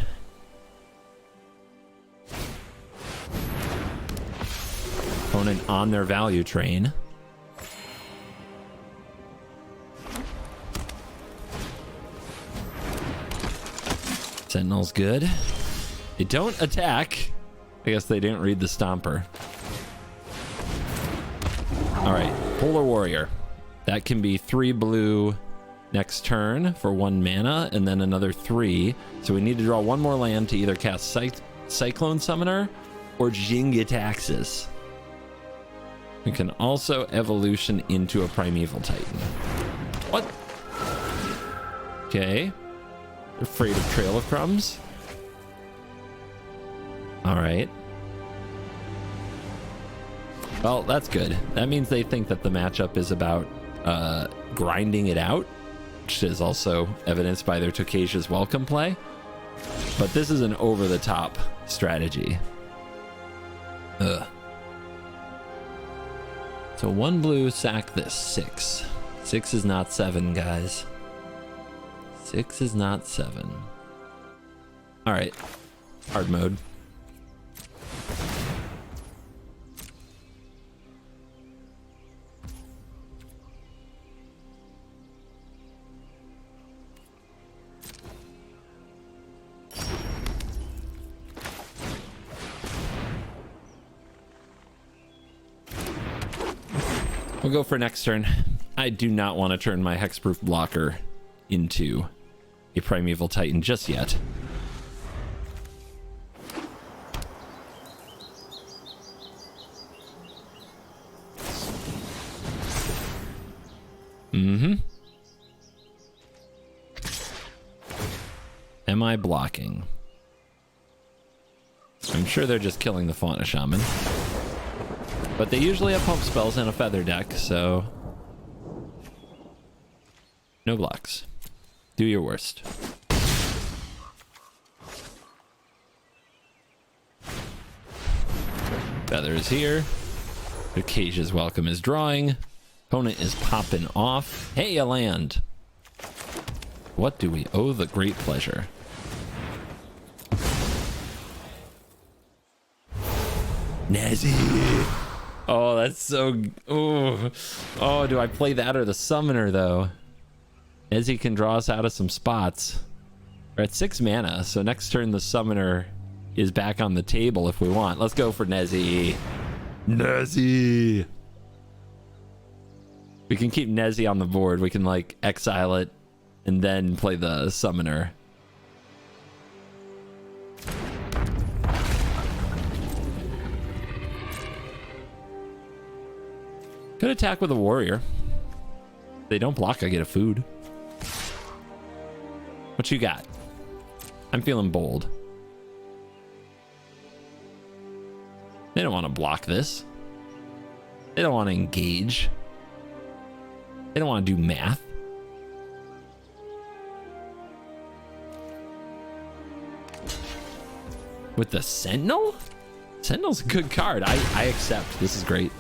Opponent on their value train. Sentinel's good. They don't attack. I guess they didn't read the Stomper. All right, Polar Warrior. That can be 3 blue next turn for 1 mana, and then another 3. So we need to draw 1 more land to either cast Cyclone Summoner or Jingitaxis. We can also evolution into a Primeval Titan. What? Okay. Afraid of Trail of Crumbs. All right. Well, that's good. That means they think that the matchup is about grinding it out, which is also evidenced by their Tokasia's Welcome play. But this is an over-the-top strategy. Ugh. So 1 blue, sack this. 6. 6 is not 7, guys. 6 is not 7. All right. Hard mode. We'll go for next turn. I do not want to turn my hexproof blocker into a Primeval Titan just yet. Am I blocking? I'm sure they're just killing the Fauna Shaman. But they usually have pump spells and a feather deck, so no blocks. Do your worst. Feather is here. Ocasia's Welcome is drawing. Opponent is popping off. Hey, a land. What do we owe the great pleasure? Nazi. Oh, that's so... Oh, do I play that or the Summoner, though? Nezzy can draw us out of some spots. We're at 6 mana, so next turn the Summoner is back on the table if we want. Let's go for Nezzy. Nezzy! We can keep Nezzy on the board. We can, like, exile it and then play the Summoner. Could attack with a warrior. If they don't block, I get a food. What you got? I'm feeling bold. They don't want to block this. They don't want to engage. They don't want to do math. With the Sentinel? Sentinel's a good card. I accept. This is great.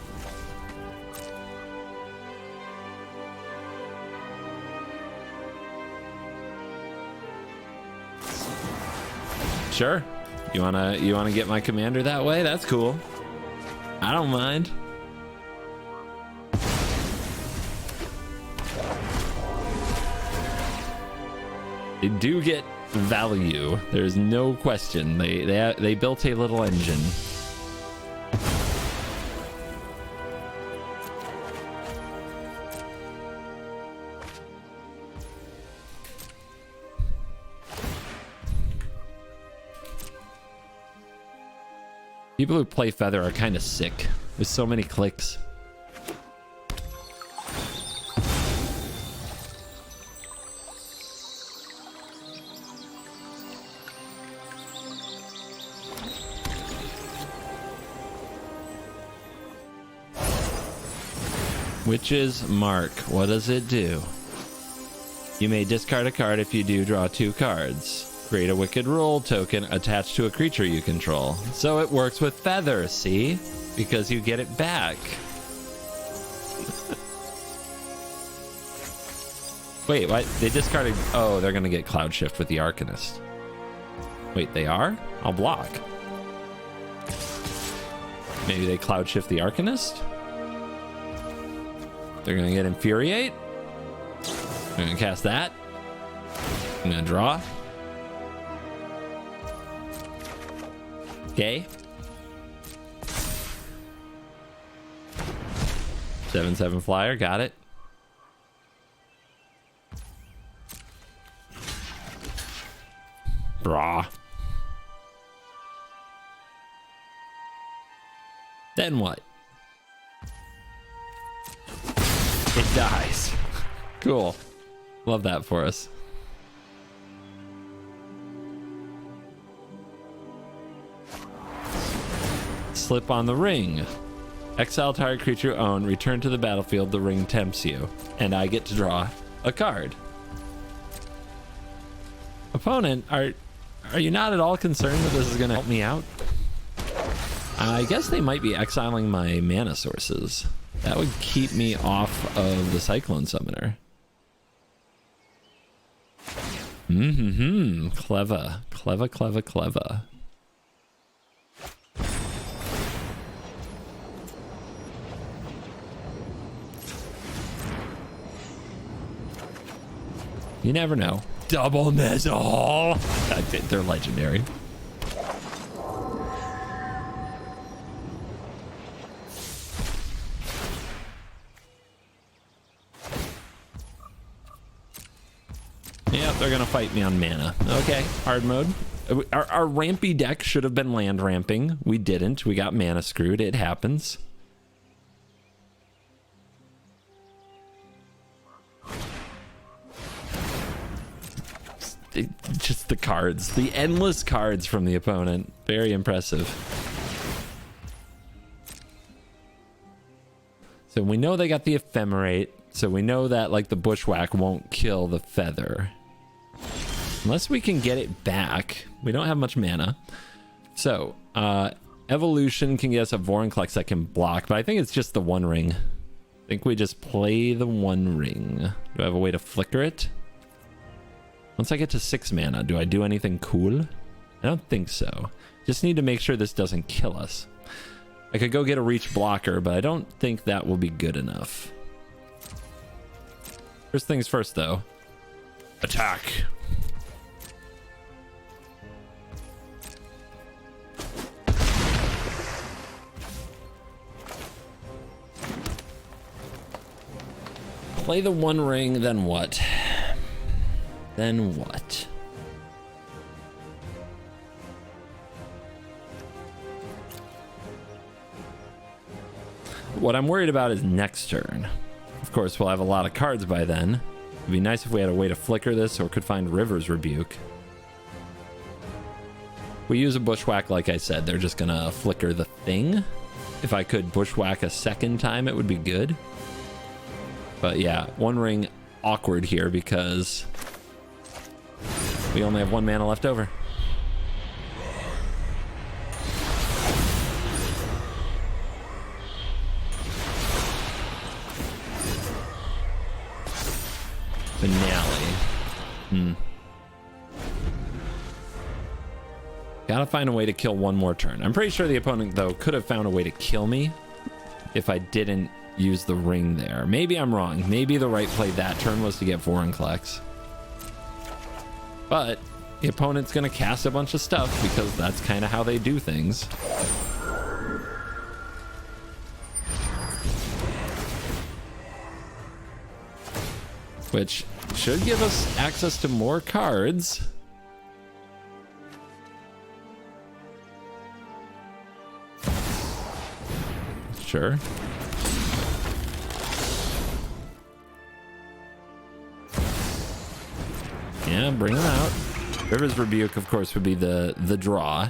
Sure. You wanna get my commander that way? That's cool. I don't mind. They do get value. There's no question. They built a little engine. People who play Feather are kind of sick. There's so many clicks. Witch's Mark. What does it do? You may discard a card. If you do, draw 2 cards. Create a Wicked Rule token attached to a creature you control. So it works with Feather, see? Because you get it back. Wait, what? They discarded... Oh, they're going to get Cloud Shift with the Arcanist. Wait, they are? I'll block. Maybe they Cloud Shift the Arcanist? They're going to get Infuriate. I'm going to cast that. I'm going to draw. Okay. 7/7 flyer, got it. Brah. Then what? It dies. Cool. Love that for us. Slip on the ring. Exile target creature you own, return to the battlefield, the ring tempts you, and I get to draw a card. Opponent, are you not at all concerned that this is going to help me out? I guess they might be exiling my mana sources. That would keep me off of the Cyclone Summoner. Clever. Clever, clever, clever. You never know. Double missile. They're legendary. Yep, they're gonna fight me on mana. Okay, hard mode. Our rampy deck should have been land ramping. We didn't. We got mana screwed. It happens. Just the cards, the endless cards from the opponent. Very impressive. So we know they got the Ephemerate, so we know that like the Bushwhack won't kill the Feather unless we can get it back. We don't have much mana, so Evolution can get us a Vorinclex that can block, but I think it's just the One Ring. I think we just play the One Ring. Do I have a way to flicker it? Once I get to 6 mana, do I do anything cool? I don't think so. Just need to make sure this doesn't kill us. I could go get a reach blocker, but I don't think that will be good enough. First things first, though. Attack. Play the One Ring, then what? Then what? What I'm worried about is next turn. Of course, we'll have a lot of cards by then. It'd be nice if we had a way to flicker this or could find River's Rebuke. We use a Bushwhack, like I said, they're just gonna flicker the thing. If I could Bushwhack a second time, it would be good. But yeah, one ring awkward here because we only have 1 mana left over. Finale. Gotta find a way to kill one more turn. I'm pretty sure the opponent, though, could have found a way to kill me if I didn't use the ring there. Maybe I'm wrong. Maybe the right play that turn was to get Vorinclex. But the opponent's gonna cast a bunch of stuff because that's kind of how they do things. Which should give us access to more cards. Sure. Yeah, bring them out. River's Rebuke, of course, would be the draw.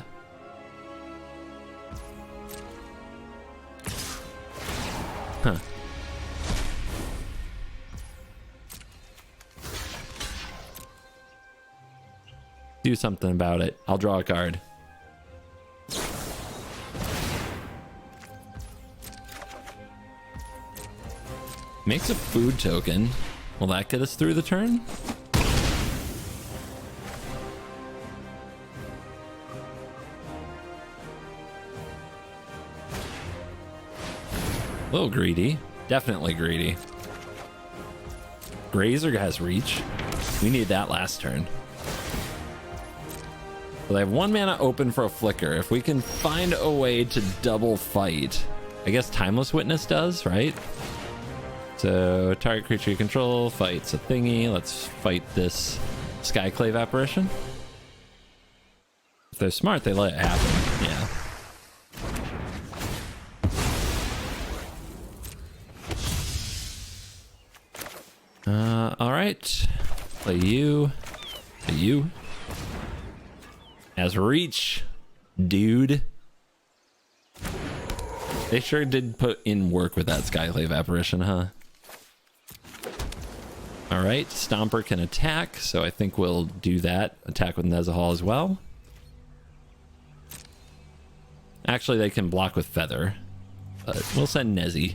Huh. Do something about it. I'll draw a card. Makes a food token. Will that get us through the turn? A little greedy. Definitely greedy. Grazer has reach. We need that last turn. Well, they have 1 mana open for a flicker. If we can find a way to double fight, I guess Timeless Witness does, right? So target creature you control fights a thingy. Let's fight this Skyclave apparition. If they're smart, they let it happen. Yeah. All right. Play you. Play you. As reach, dude. They sure did put in work with that Skyclave apparition, huh? All right, Stomper can attack, so I think we'll do that. Attack with Nezahal as well. Actually, they can block with Feather, but we'll send Nezi.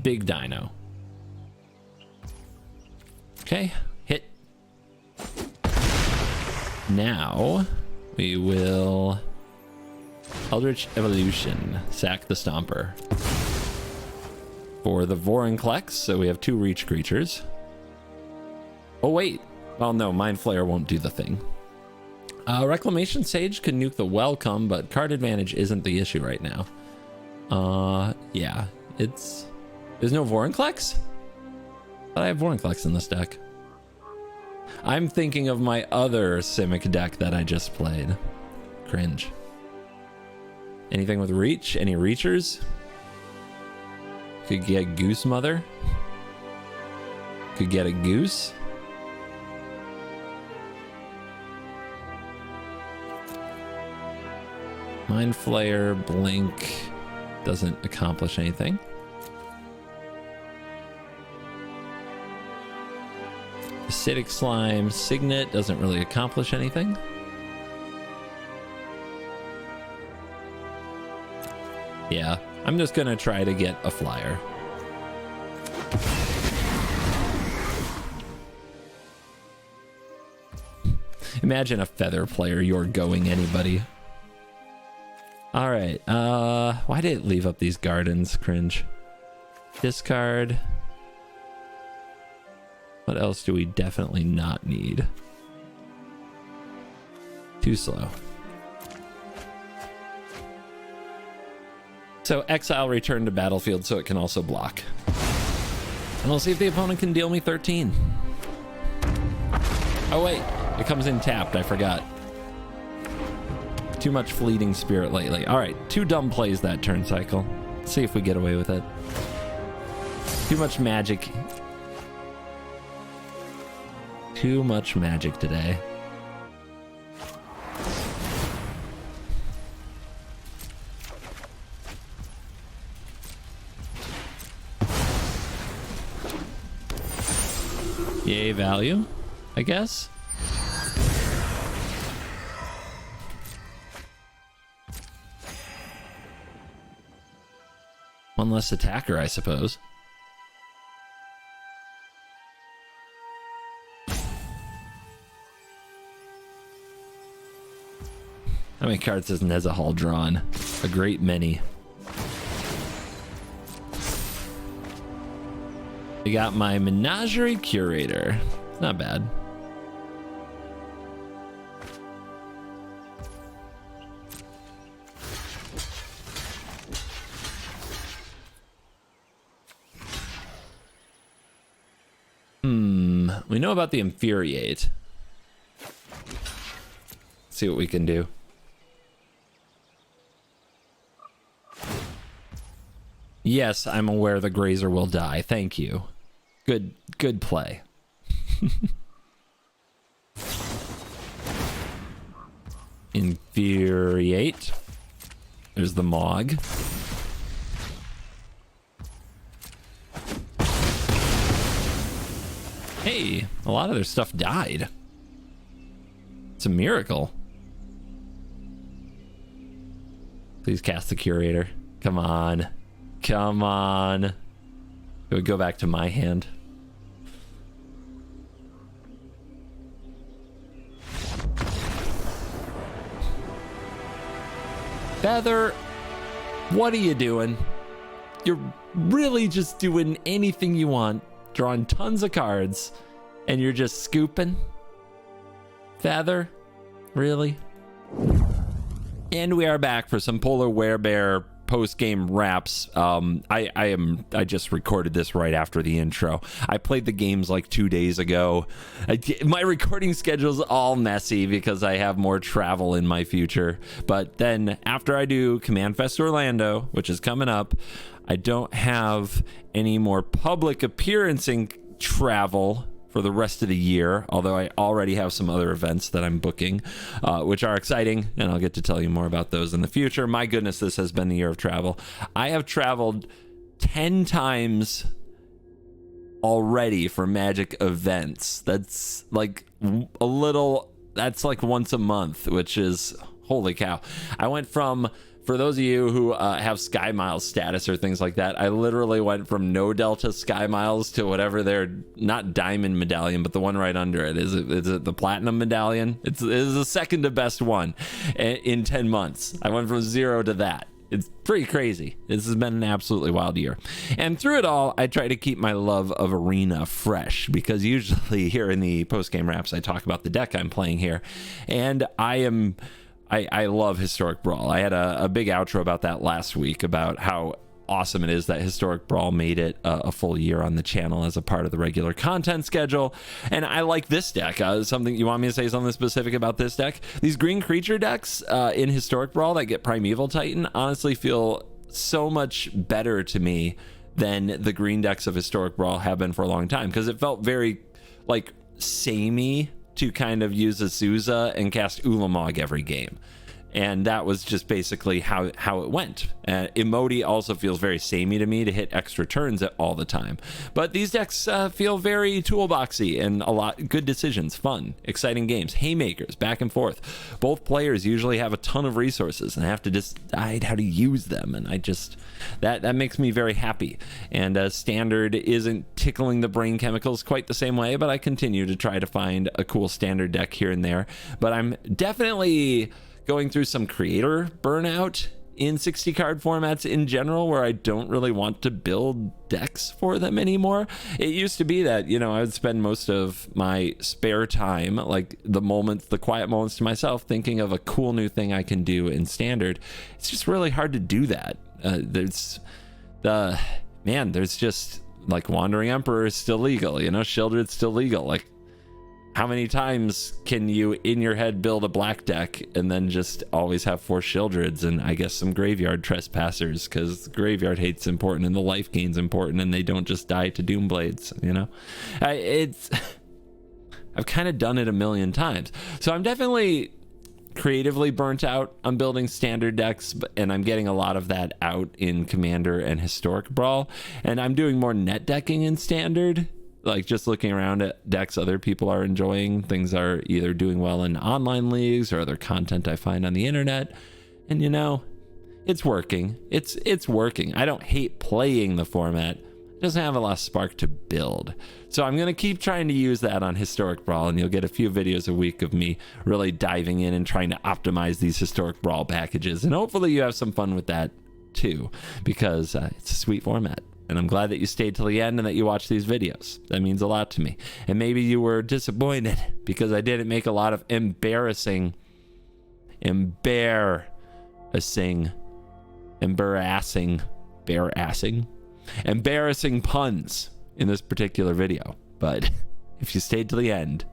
Big Dino. Okay, hit. Now we will Eldritch Evolution, sack the Stomper. For the Vorinclex, so we have 2 reach creatures. Oh wait, well no, Mind Flayer won't do the thing. Reclamation Sage could nuke the Welcome, but card advantage isn't the issue right now. Yeah, there's no Vorinclex? Thought I have Vorinclex in this deck. I'm thinking of my other Simic deck that I just played. Cringe. Anything with reach? Any reachers? Could get Goose Mother. Could get a goose. Mind Flayer, Blink. Doesn't accomplish anything. Acidic Slime, Signet doesn't really accomplish anything. Yeah, I'm just gonna try to get a flyer. Imagine a Feather player, you're going anybody. All right, why did it leave up these gardens? Cringe. Discard. What else do we definitely not need? Too slow. So exile return to battlefield so it can also block. And we'll see if the opponent can deal me 13. Oh wait, it comes in tapped, I forgot. Too much Fleeting Spirit lately. All right, 2 dumb plays that turn cycle. Let's see if we get away with it. Too much magic. Too much magic today. Yay value, I guess. One less attacker, I suppose. How many cards has Nezahal drawn? A great many. We got my Menagerie Curator. Not bad. We know about the Infuriate. Let's see what we can do. Yes, I'm aware the Grazer will die. Thank you. Good play. Infuriate. There's the Mog. Hey, a lot of their stuff died. It's a miracle. Please cast the Curator. Come on. Come on. It would go back to my hand. Feather, what are you doing? You're really just doing anything you want, drawing tons of cards, and you're just scooping? Feather, really? And we are back for some Polar Werebear post-game wraps. I just recorded this right after the intro. I played the games like 2 days ago. My recording schedule's all messy because I have more travel in my future. But then after I do Command Fest Orlando, which is coming up, I don't have any more public appearancing travel for the rest of the year, although I already have some other events that I'm booking, which are exciting, and I'll get to tell you more about those in the future. My goodness, this has been the year of travel. I have traveled 10 times already for Magic events. That's like that's like once a month, which is, holy cow. I went from, for those of you who have Sky Miles status or things like that, I literally went from no Delta Sky Miles to whatever their, not Diamond Medallion, but the one right under it. Is it the Platinum Medallion? It is the second to best one in 10 months. I went from 0 to that. It's pretty crazy. This has been an absolutely wild year. And through it all, I try to keep my love of Arena fresh, because usually here in the post-game wraps, I talk about the deck I'm playing here. And I love Historic Brawl. I had a big outro about that last week, about how awesome it is that Historic Brawl made it a full year on the channel as a part of the regular content schedule. And I like this deck. Something you want me to say something specific about this deck? These green creature decks in Historic Brawl that get Primeval Titan honestly feel so much better to me than the green decks of Historic Brawl have been for a long time, because it felt very like samey to kind of use Azusa and cast Ulamog every game. And that was just basically how it went. Emoti also feels very samey to me to hit extra turns all the time. But these decks feel very toolboxy and a lot good decisions, fun, exciting games, haymakers, back and forth. Both players usually have a ton of resources and have to decide how to use them. And I just, that makes me very happy. And Standard isn't tickling the brain chemicals quite the same way, but I continue to try to find a cool Standard deck here and there. But I'm definitely going through some creator burnout in 60 card formats in general, where I don't really want to build decks for them anymore. It used to be that, you know, I would spend most of my spare time, like the quiet moments to myself, thinking of a cool new thing I can do in Standard. It's just really hard to do that. There's just like Wandering Emperor is still legal, you know, Shieldred's still legal. Like, how many times can you in your head build a black deck and then just always have 4 Shieldreds and I guess some Graveyard Trespassers, because Graveyard Hate's important and the life gain's important and they don't just die to Doomblades, you know? I've kind of done it a million times. So I'm definitely creatively burnt out on building Standard decks, and I'm getting a lot of that out in Commander and Historic Brawl, and I'm doing more net decking in Standard Like just looking around at decks other people are enjoying, things are either doing well in online leagues or other content I find on the internet. And you know, it's working. It's working. I don't hate playing the format. It doesn't have a lot of spark to build. So I'm going to keep trying to use that on Historic Brawl, and you'll get a few videos a week of me really diving in and trying to optimize these Historic Brawl packages. And hopefully you have some fun with that too, because it's a sweet format. And I'm glad that you stayed till the end and that you watched these videos. That means a lot to me. And maybe you were disappointed because I didn't make a lot of embarrassing puns in this particular video. But if you stayed till the end,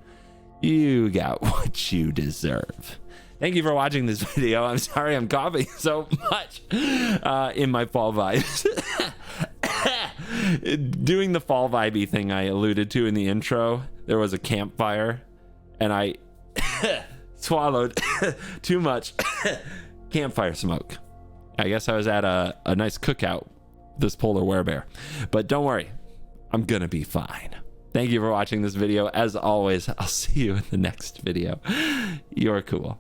you got what you deserve. Thank you for watching this video. I'm sorry I'm coughing so much in my fall vibes. Doing the fall vibey thing I alluded to in the intro, there was a campfire and I swallowed too much campfire smoke. I guess I was at a nice cookout, this polar werebear. But don't worry, I'm gonna be fine. Thank you for watching this video. As always, I'll see you in the next video. You're cool.